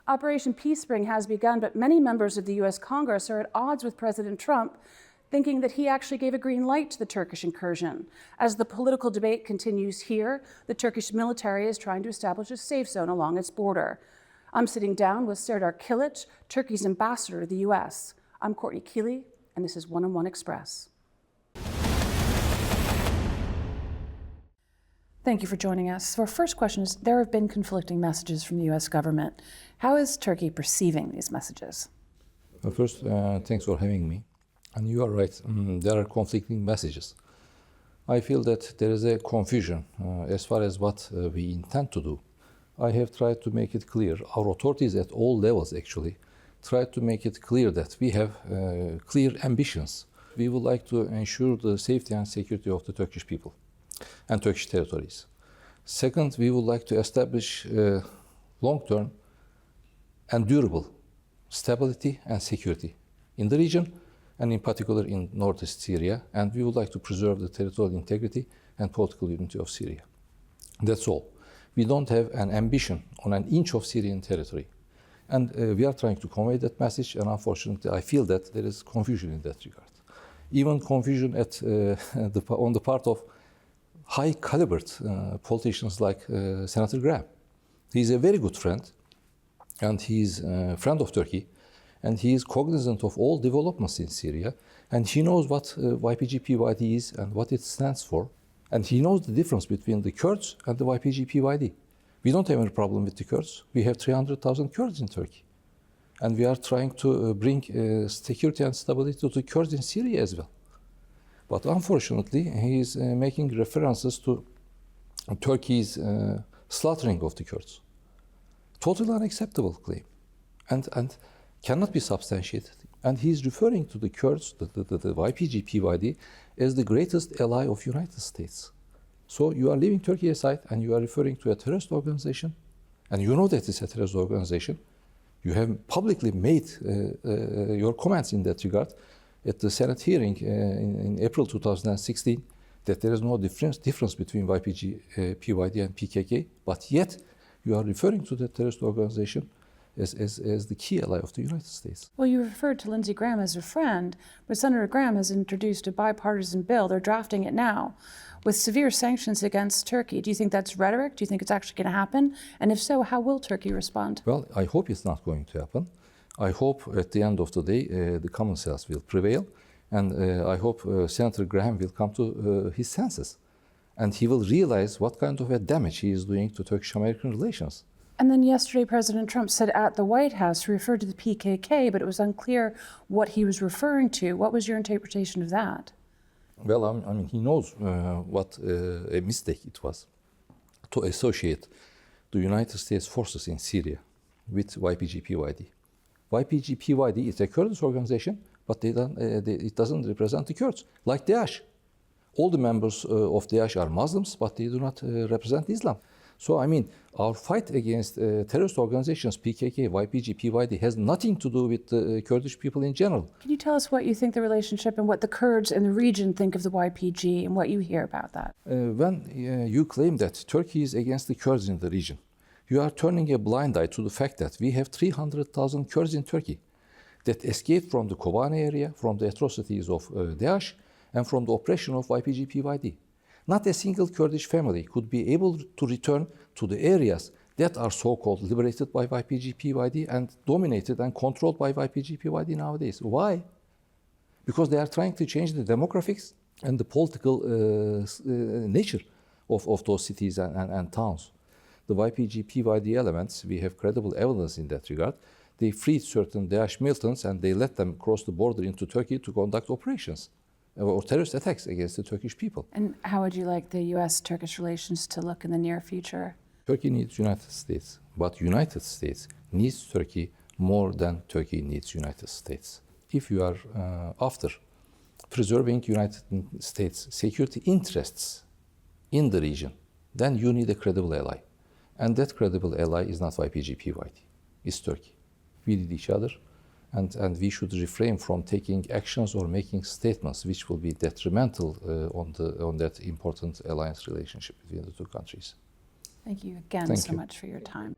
Operation Peace Spring has begun, but many members of the U.S. Congress are at odds with President Trump, thinking that he actually gave a green light to the Turkish incursion. As the political debate continues here, the Turkish military is trying to establish a safe zone along its border. I'm sitting down with Serdar Kilic, Turkey's ambassador to the U.S. I'm Courtney Kealy, and this is One-on-One Express. Thank you for joining us. So our first question is, there have been conflicting messages from the U.S. government. How is Turkey perceiving these messages? Well, first, thanks for having me. And you are right, there are conflicting messages. I feel that there is a confusion as far as what we intend to do. I have tried to make it clear, our authorities at all levels actually, tried to make it clear that we have clear ambitions. We would like to ensure the safety and security of the Turkish people and Turkish territories. Second, we would like to establish long-term and durable stability and security in the region, and in particular in northeast Syria, and we would like to preserve the territorial integrity and political unity of Syria. That's all. We don't have an ambition on an inch of Syrian territory. And we are trying to convey that message, and unfortunately I feel that there is confusion in that regard. Even confusion on the part of high-calibered politicians like Senator Graham. He's a very good friend, and he's a friend of Turkey, and he is cognizant of all developments in Syria, and he knows what YPG-PYD is and what it stands for, and he knows the difference between the Kurds and the YPG-PYD. We don't have any problem with the Kurds. We have 300,000 Kurds in Turkey, and we are trying to bring security and stability to the Kurds in Syria as well. But unfortunately, he is making references to Turkey's slaughtering of the Kurds. Totally unacceptable claim, and cannot be substantiated. And he's referring to the Kurds, the YPG-PYD, as the greatest ally of United States. So you are leaving Turkey aside and you are referring to a terrorist organization, and you know that it's a terrorist organization. You have publicly made your comments in that regard at the Senate hearing in April 2016, that there is no difference between YPG-PYD and PKK, but yet you are referring to the terrorist organization as the key ally of the United States. Well, you referred to Lindsey Graham as a friend, but Senator Graham has introduced a bipartisan bill. They're drafting it now with severe sanctions against Turkey. Do you think that's rhetoric? Do you think it's actually going to happen? And if so, how will Turkey respond? Well, I hope it's not going to happen. I hope at the end of the day the common sense will prevail, and I hope Senator Graham will come to his senses, and he will realize what kind of a damage he is doing to Turkish-American relations. And then yesterday, President Trump said at the White House, he referred to the PKK, but it was unclear what he was referring to. What was your interpretation of that? Well, I mean, he knows what a mistake it was to associate the United States forces in Syria with YPG-PYD. YPG-PYD is a Kurdish organization, but it doesn't represent the Kurds, like Daesh. All the members of Daesh are Muslims, but they do not represent Islam. So, I mean, our fight against terrorist organizations, PKK, YPG, PYD, has nothing to do with the Kurdish people in general. Can you tell us what you think the relationship and what the Kurds in the region think of the YPG and what you hear about that? When you claim that Turkey is against the Kurds in the region, you are turning a blind eye to the fact that we have 300,000 Kurds in Turkey that escaped from the Kobani area, from the atrocities of Daesh, and from the oppression of YPG-PYD. Not a single Kurdish family could be able to return to the areas that are so-called liberated by YPG-PYD and dominated and controlled by YPG-PYD nowadays. Why? Because they are trying to change the demographics and the political nature of those cities and towns. The YPG-PYD elements, we have credible evidence in that regard. They freed certain Daesh militants and they let them cross the border into Turkey to conduct operations or terrorist attacks against the Turkish people. And how would you like the U.S.-Turkish relations to look in the near future? Turkey needs United States, but United States needs Turkey more than Turkey needs United States. If you are after preserving United States security interests in the region, then you need a credible ally. And that credible ally is not YPG-PYD, it's Turkey. We need each other, and we should refrain from taking actions or making statements which will be detrimental on that important alliance relationship between the two countries. Thank you again Thank so you. much for your time.